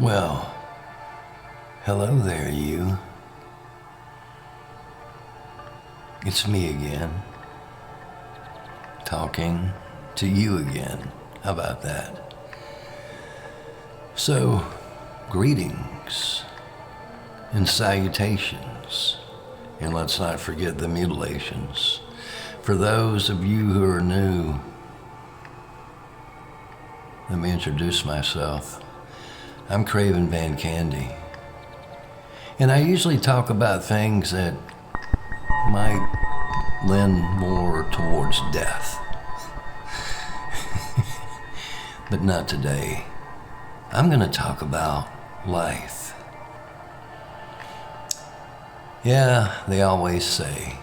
Well, hello there, you. It's me again, talking to you again. How about that? So, greetings and salutations, and let's not forget the mutilations. For those of you who are new, let me introduce myself. I'm Craven Van Candy, and I usually talk about things that might lend more towards death. But not today. I'm going to talk about life. Yeah, they always say,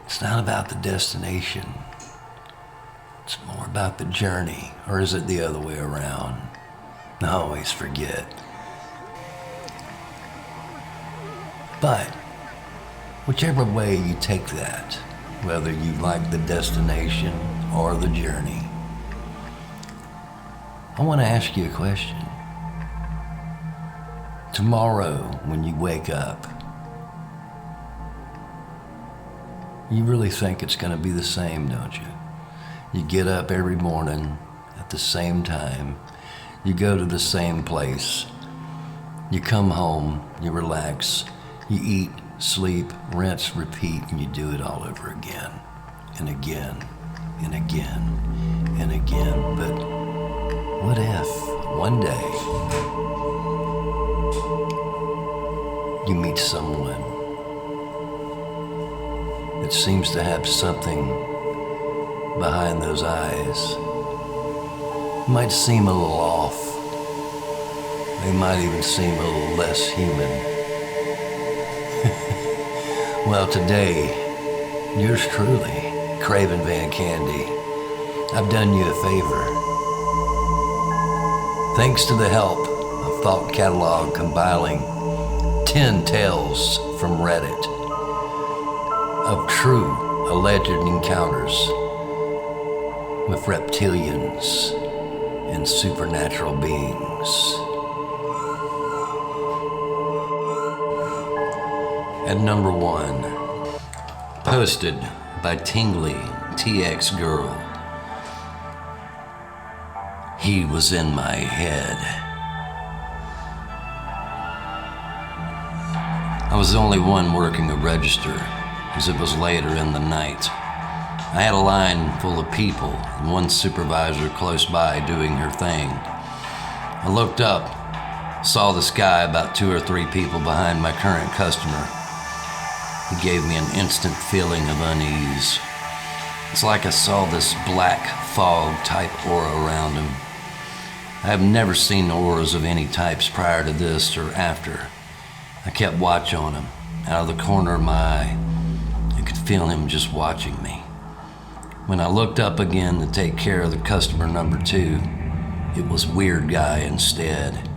it's not about the destination. It's more about the journey. Or is it the other way around? I always forget. But whichever way you take that, whether you like the destination or the journey, I want to ask you a question. Tomorrow, when you wake up, you really think it's going to be the same, don't you? You get up every morning at the same time. You go to the same place. You come home, you relax, you eat, sleep, rinse, repeat, and you do it all over again, and again, and again, and again. But what if one day you meet someone that seems to have something behind those eyes? Might seem a little off. They might even seem a little less human. Well, today, yours truly, Craven Van Candy, I've done you a favor. Thanks to the help of Thought Catalog compiling 10 tales from Reddit of true alleged encounters with reptilians and supernatural beings. At number 1, posted by Tingly TX Girl. He was in my head. I was the only one working a register, as it was later in the night. I had a line full of people and one supervisor close by doing her thing. I looked up, saw this guy about 2 or 3 people behind my current customer. He gave me an instant feeling of unease. It's like I saw this black fog type aura around him. I have never seen auras of any types prior to this or after. I kept watch on him. Out of the corner of my eye, I could feel him just watching me. When I looked up again to take care of the customer number 2, it was Weird Guy instead.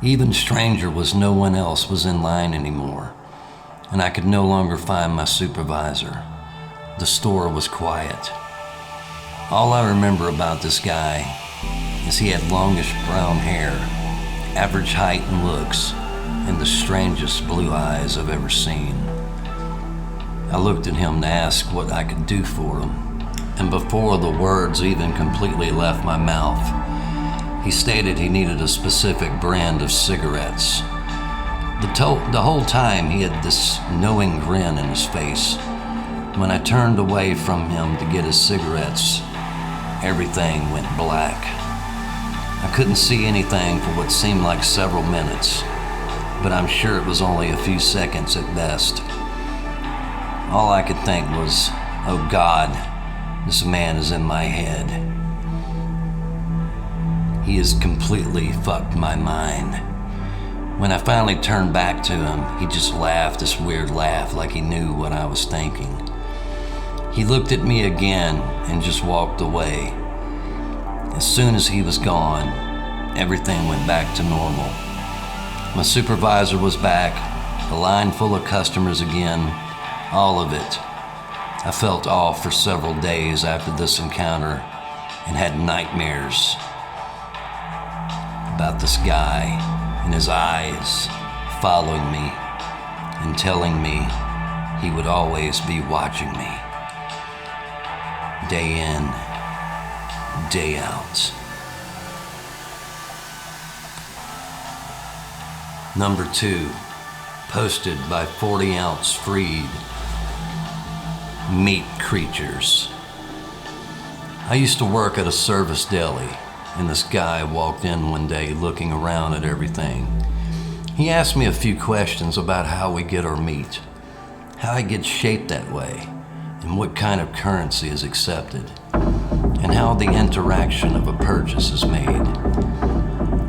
Even stranger was no one else was in line anymore, and I could no longer find my supervisor. The store was quiet. All I remember about this guy is he had longish brown hair, average height and looks, and the strangest blue eyes I've ever seen. I looked at him to ask what I could do for him, and before the words even completely left my mouth, he stated he needed a specific brand of cigarettes. The whole time he had this knowing grin in his face. When I turned away from him to get his cigarettes, everything went black. I couldn't see anything for what seemed like several minutes, but I'm sure it was only a few seconds at best. All I could think was, oh God, this man is in my head. He has completely fucked my mind. When I finally turned back to him, he just laughed this weird laugh like he knew what I was thinking. He looked at me again and just walked away. As soon as he was gone, everything went back to normal. My supervisor was back, a line full of customers again, all of it. I felt off for several days after this encounter and had nightmares. about this guy and his eyes following me and telling me he would always be watching me. Day in, day out. Number 2, posted by 40-ounce freed meat creatures. I used to work at a service deli, and this guy walked in one day looking around at everything. He asked me a few questions about how we get our meat, how it gets shaped that way, and what kind of currency is accepted, and how the interaction of a purchase is made.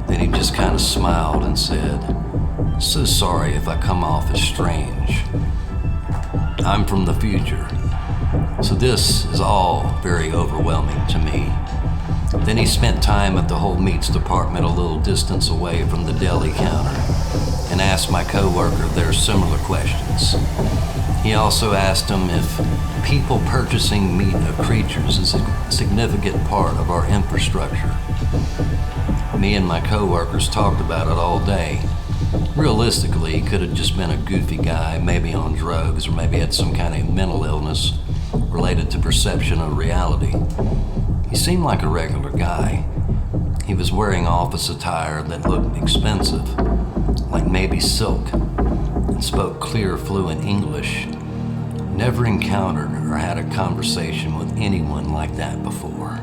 Then he just kind of smiled and said, "So sorry if I come off as strange. I'm from the future, so this is all very overwhelming to me." Then he spent time at the whole meats department a little distance away from the deli counter and asked my coworker there similar questions. He also asked him if people purchasing meat of creatures is a significant part of our infrastructure. Me and my coworkers talked about it all day. Realistically, he could have just been a goofy guy, maybe on drugs, or maybe had some kind of mental illness related to perception of reality. He seemed like a regular guy. He was wearing office attire that looked expensive, like maybe silk, and spoke clear, fluent English. Never encountered or had a conversation with anyone like that before.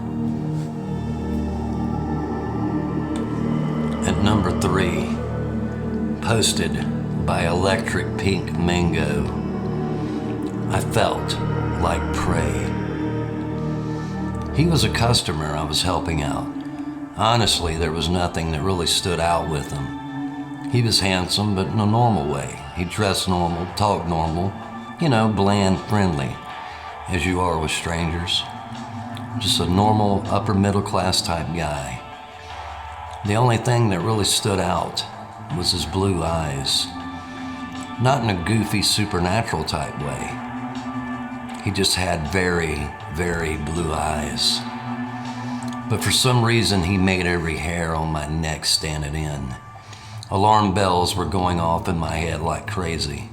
At number 3, posted by Electric Pink Mango, I felt like prey. He was a customer I was helping out. Honestly, there was nothing that really stood out with him. He was handsome, but in a normal way. He dressed normal, talked normal, bland, friendly, as you are with strangers. Just a normal, upper middle class type guy. The only thing that really stood out was his blue eyes. Not in a goofy supernatural type way. He just had very, very blue eyes. But for some reason, he made every hair on my neck stand in. Alarm bells were going off in my head like crazy.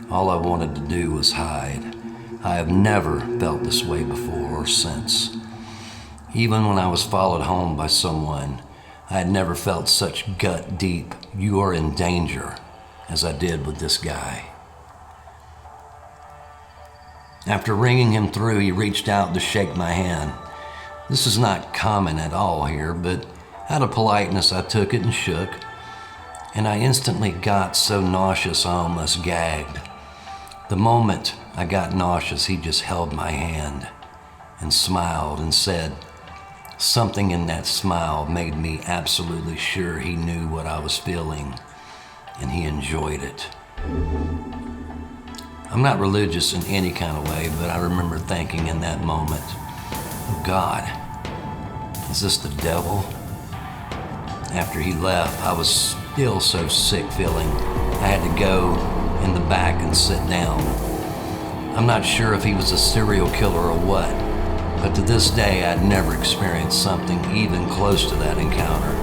All I wanted to do was hide. I have never felt this way before or since. Even when I was followed home by someone, I had never felt such gut deep, "You are in danger," as I did with this guy. After ringing him through, he reached out to shake my hand. This is not common at all here, but out of politeness, I took it and shook, and I instantly got so nauseous I almost gagged. The moment I got nauseous, he just held my hand and smiled and said, something in that smile made me absolutely sure he knew what I was feeling, and he enjoyed it. I'm not religious in any kind of way, but I remember thinking in that moment, "Oh God, is this the devil?" After he left, I was still so sick feeling I had to go in the back and sit down. I'm not sure if he was a serial killer or what, but to this day I'd never experienced something even close to that encounter.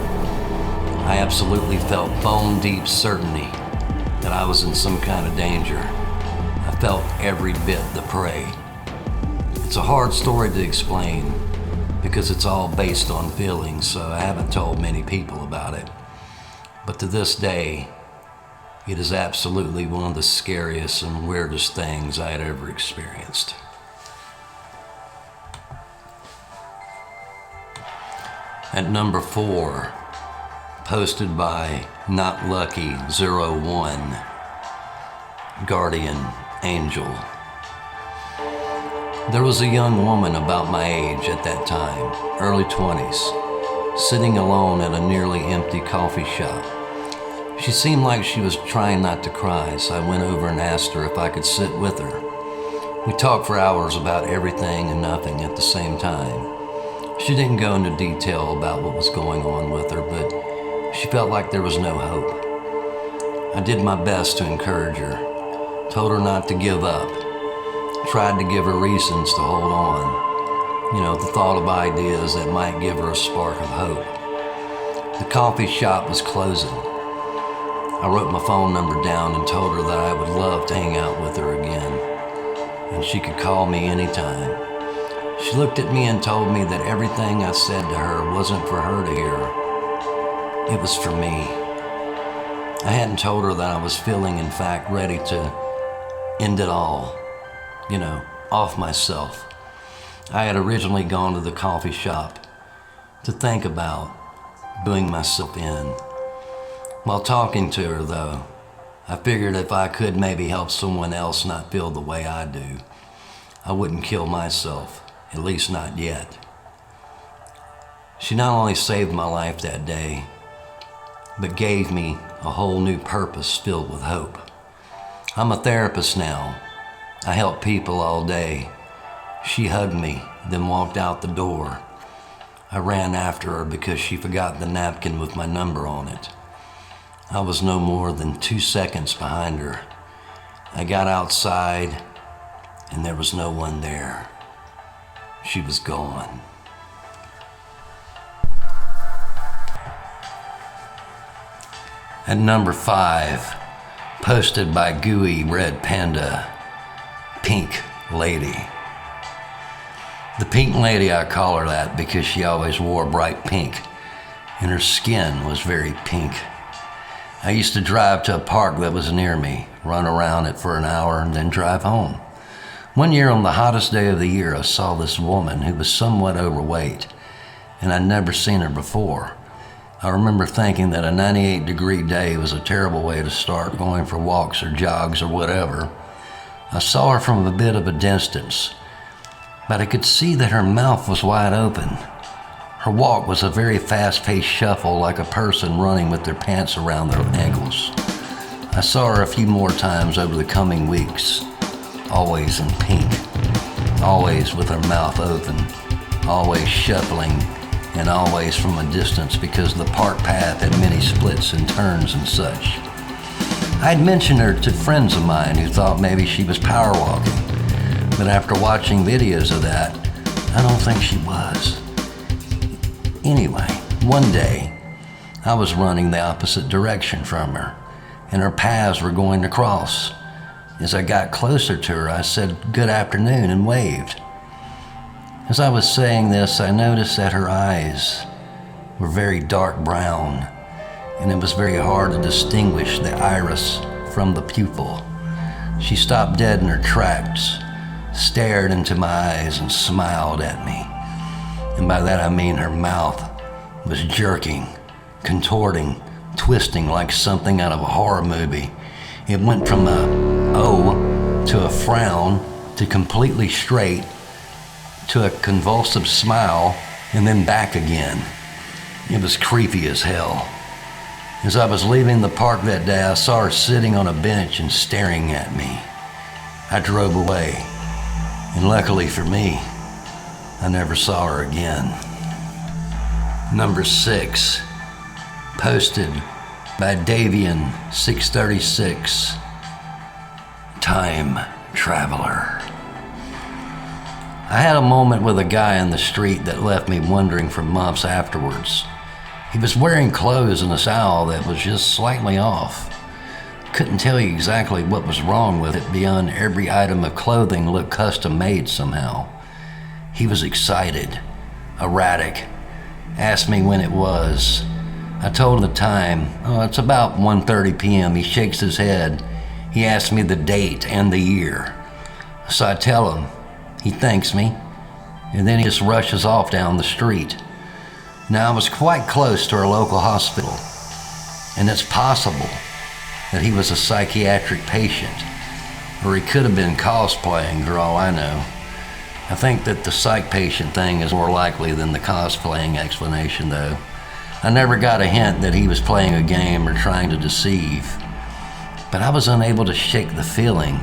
I absolutely felt bone deep certainty that I was in some kind of danger. I felt every bit the prey. It's a hard story to explain because it's all based on feelings, so I haven't told many people about it. But to this day, it is absolutely one of the scariest and weirdest things I had ever experienced. At number 4, posted by NotLucky01, Guardian Angel. There was a young woman about my age at that time, early 20s, sitting alone at a nearly empty coffee shop. She seemed like she was trying not to cry, so I went over and asked her if I could sit with her. We talked for hours about everything and nothing at the same time. She didn't go into detail about what was going on with her, but she felt like there was no hope. I did my best to encourage her, told her not to give up, tried to give her reasons to hold on. The thought of ideas that might give her a spark of hope. The coffee shop was closing. I wrote my phone number down and told her that I would love to hang out with her again, and she could call me anytime. She looked at me and told me that everything I said to her wasn't for her to hear. It was for me. I hadn't told her that I was feeling, in fact, ready to end it all, off myself. I had originally gone to the coffee shop to think about doing myself in. While talking to her, though, I figured if I could maybe help someone else not feel the way I do, I wouldn't kill myself, at least not yet. She not only saved my life that day, but gave me a whole new purpose filled with hope. I'm a therapist now. I help people all day. She hugged me, then walked out the door. I ran after her because she forgot the napkin with my number on it. I was no more than 2 seconds behind her. I got outside, and there was no one there. She was gone. At number 5, posted by Gooey Red Panda, Pink Lady. The Pink Lady, I call her that because she always wore bright pink, and her skin was very pink. I used to drive to a park that was near me, run around it for an hour, and then drive home. One year on the hottest day of the year, I saw this woman who was somewhat overweight, and I'd never seen her before. I remember thinking that a 98-degree day was a terrible way to start going for walks or jogs or whatever. I saw her from a bit of a distance, but I could see that her mouth was wide open. Her walk was a very fast-paced shuffle, like a person running with their pants around their ankles. I saw her a few more times over the coming weeks, always in pink, always with her mouth open, always shuffling, and always from a distance because the park path had many splits and turns and such. I'd mentioned her to friends of mine who thought maybe she was power walking, but after watching videos of that, I don't think she was. Anyway, one day, I was running the opposite direction from her, and our paths were going to cross. As I got closer to her, I said, "Good afternoon," and waved. As I was saying this, I noticed that her eyes were very dark brown, and it was very hard to distinguish the iris from the pupil. She stopped dead in her tracks, stared into my eyes, and smiled at me. And by that I mean her mouth was jerking, contorting, twisting like something out of a horror movie. It went from a O to a frown to completely straight to a convulsive smile and then back again. It was creepy as hell. As I was leaving the park that day, I saw her sitting on a bench and staring at me. I drove away, and luckily for me, I never saw her again. Number 6, posted by Davian636, Time Traveler. I had a moment with a guy in the street that left me wondering for months afterwards. He was wearing clothes and a style that was just slightly off. Couldn't tell you exactly what was wrong with it beyond every item of clothing looked custom made somehow. He was excited, erratic, asked me when it was. I told him the time. "Oh, it's about 1:30 p.m. He shakes his head. He asks me the date and the year. So I tell him. He thanks me, and then he just rushes off down the street. Now, I was quite close to our local hospital, and it's possible that he was a psychiatric patient, or he could have been cosplaying for all I know. I think that the psych patient thing is more likely than the cosplaying explanation, though. I never got a hint that he was playing a game or trying to deceive, but I was unable to shake the feeling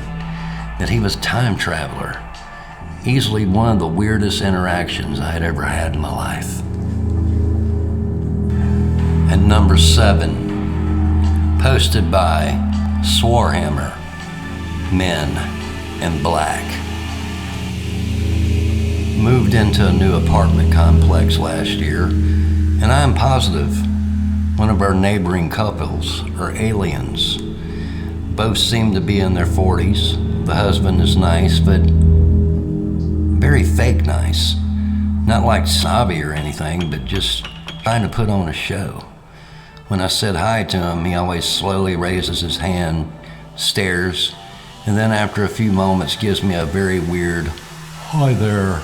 that he was a time traveler. Easily one of the weirdest interactions I had ever had in my life. And number 7, posted by Swarhammer, Men in Black. Moved into a new apartment complex last year, and I am positive One of our neighboring couples are aliens. Both seem to be in their 40s. The husband is nice, but very fake nice. Not like snobby or anything, but just trying to put on a show. When I said hi to him, he always slowly raises his hand, stares, and then after a few moments gives me a very weird, "Hi there."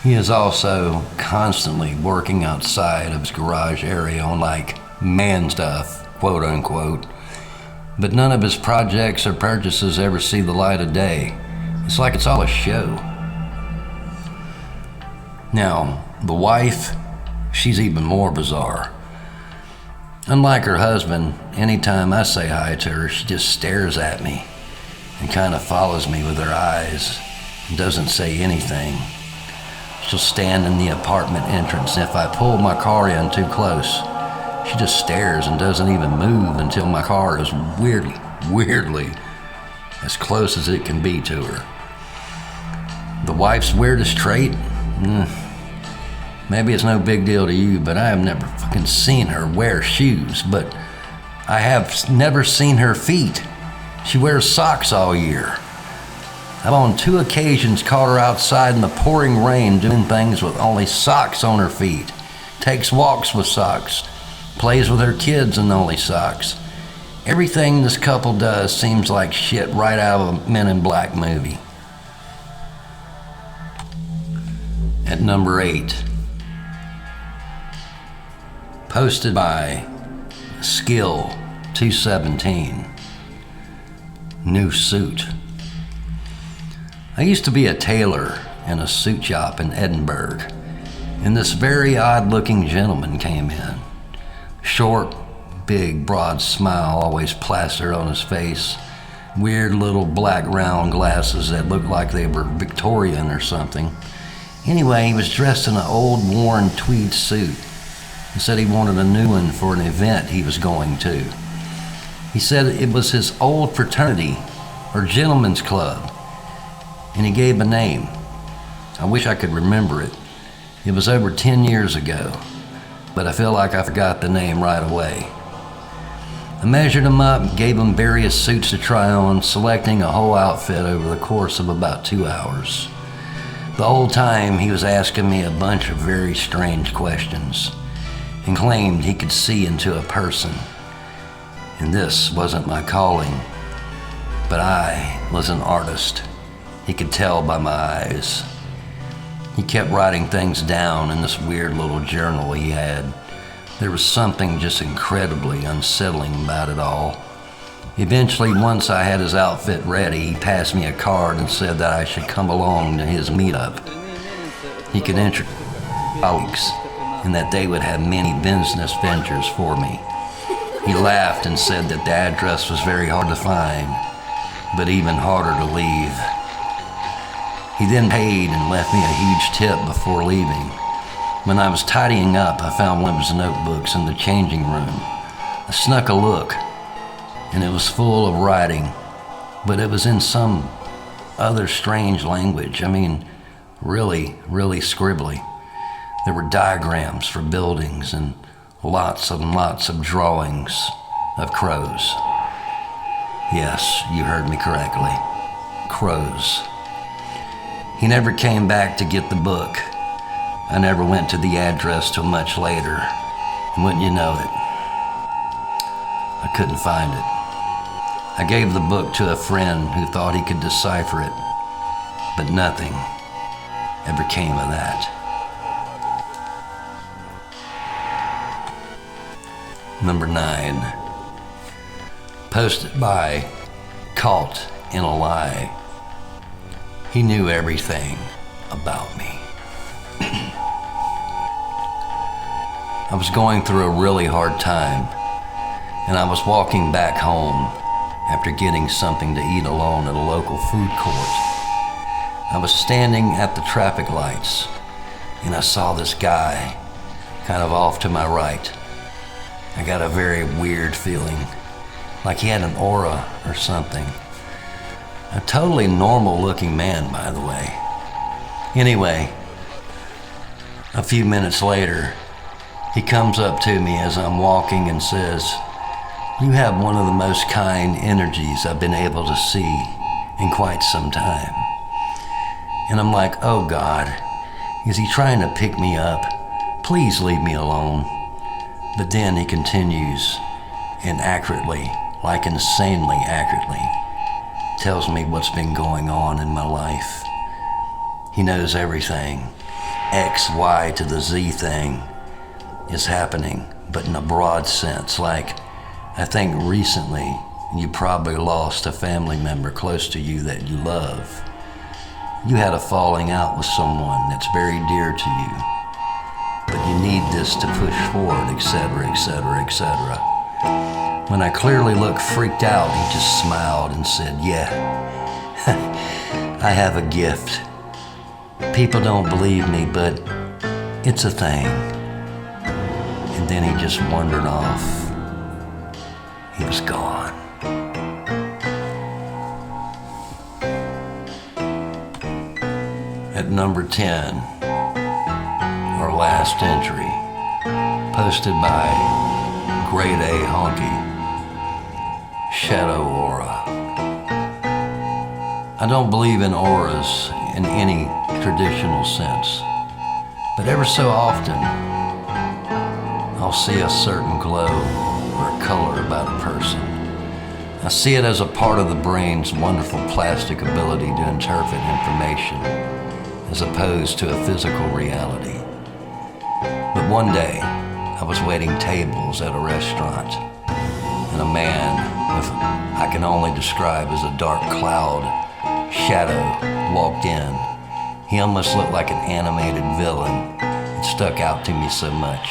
He is also constantly working outside of his garage area on like man stuff, quote unquote. But none of his projects or purchases ever see the light of day. It's like it's all a show. Now, the wife, she's even more bizarre. Unlike her husband, anytime I say hi to her, she just stares at me and kind of follows me with her eyes and doesn't say anything. She'll stand in the apartment entrance, and if I pull my car in too close, she just stares and doesn't even move until my car is weirdly as close as it can be to her. The wife's weirdest trait? Maybe it's no big deal to you, but I have never fucking seen her wear shoes, but I have never seen her feet. She wears socks all year. I've on 2 occasions caught her outside in the pouring rain doing things with only socks on her feet, takes walks with socks, plays with her kids in only socks. Everything this couple does seems like shit right out of a Men in Black movie. At number 8, posted by Skill 217, new suit. I used to be a tailor in a suit shop in Edinburgh, and this very odd-looking gentleman came in. Short, big, broad smile always plastered on his face, weird little black round glasses that looked like they were Victorian or something. Anyway, he was dressed in an old worn tweed suit. He said he wanted a new one for an event he was going to. He said it was his old fraternity or gentleman's club, and he gave a name. I wish I could remember it. It was over 10 years ago, but I feel like I forgot the name right away. I measured him up, gave him various suits to try on, selecting a whole outfit over the course of about 2 hours. The whole time he was asking me a bunch of very strange questions and claimed he could see into a person. And this wasn't my calling, but I was an artist. He could tell by my eyes. He kept writing things down in this weird little journal he had. There was something just incredibly unsettling about it all. Eventually, once I had his outfit ready, he passed me a card and said that I should come along to his meetup. He could introduce colleagues and that they would have many business ventures for me. He laughed and said that the address was very hard to find, but even harder to leave. He then paid and left me a huge tip before leaving. When I was tidying up, I found one of his notebooks in the changing room. I snuck a look, and it was full of writing, but it was in some other strange language. I mean, really scribbly. There were diagrams for buildings and lots of drawings of crows. Yes, you heard me correctly. Crows. He never came back to get the book. I never went to the address till much later, and wouldn't you know it, I couldn't find it. I gave the book to a friend who thought he could decipher it, but nothing ever came of that. Number 9, posted by Caught in a Lie. He knew everything about me. I was going through a really hard time, and I was walking back home after getting something to eat alone at a local food court. I was standing at the traffic lights, and I saw this guy kind of off to my right. I got a very weird feeling, like he had an aura or something. A totally normal looking man, by the way. Anyway, a few minutes later, He comes up to me as I'm walking and says, "You have one of the most kind energies I've been able to see in quite some time." And I'm like, "Oh God, is he trying to pick me up? Please leave me alone." But then he continues and accurately, like insanely accurately, tells me what's been going on in my life. He knows everything. X, Y to the Z thing is happening, but in a broad sense. Like, I think recently you probably lost a family member close to you that you love. You had a falling out with someone that's very dear to you, but you need this to push forward, etc., etc., etc. When I clearly looked freaked out, he just smiled and said, "Yeah, I have a gift. People don't believe me, but it's a thing." And then he just wandered off. He was gone. At number 10, our last entry, posted by Grade A Honky, Shadow Aura. I don't believe in auras in any traditional sense, but ever so often, I'll see a certain glow or a color about a person. I see it as a part of the brain's wonderful plastic ability to interpret information, as opposed to a physical reality. But one day, I was waiting tables at a restaurant, and a man with I can only describe as a dark cloud shadow walked in. He almost looked like an animated villain. It stuck out to me so much.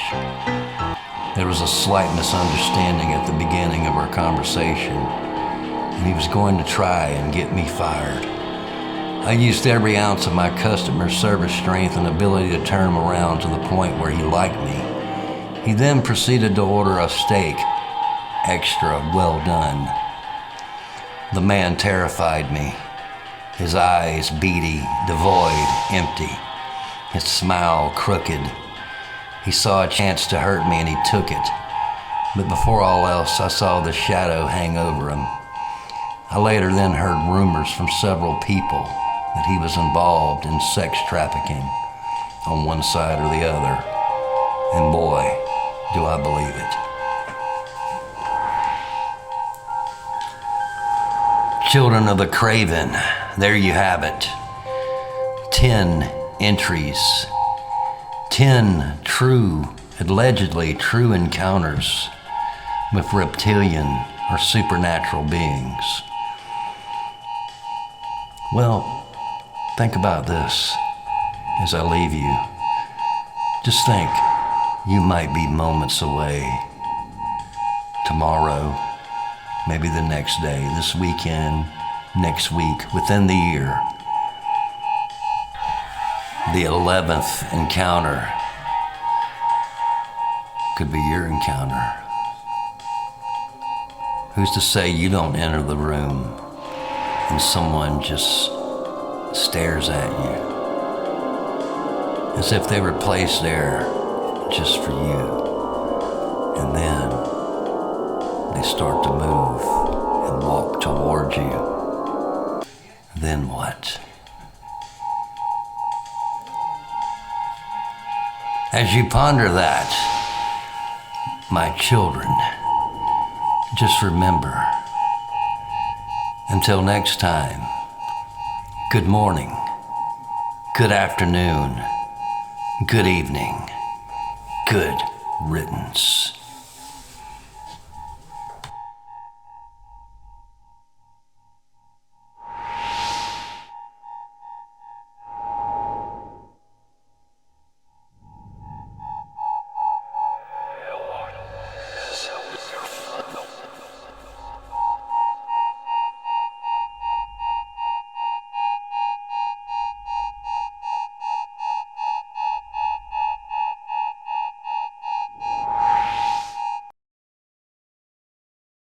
There was a slight misunderstanding at the beginning of our conversation, and he was going to try and get me fired. I used every ounce of my customer service strength and ability to turn him around to the point where he liked me. He then proceeded to order a steak, extra well done. The man terrified me. His eyes beady, devoid, empty. His smile crooked. He saw a chance to hurt me and he took it. But before all else, I saw the shadow hang over him. I later then heard rumors from several people that he was involved in sex trafficking on one side or the other. And boy, do I believe it. Children of the Craven, there you have it. 10 entries. 10 true, allegedly true encounters with reptilian or supernatural beings. Well, think about this as I leave you. Just think, you might be moments away. Tomorrow, maybe the next day, this weekend, next week, within the year. The 11th encounter could be your encounter. Who's to say you don't enter the room and someone just stares at you as if they were placed there just for you, and then they start to move and walk toward you. Then what? As you ponder that, my children, just remember, until next time, good morning, good afternoon, good evening, good riddance.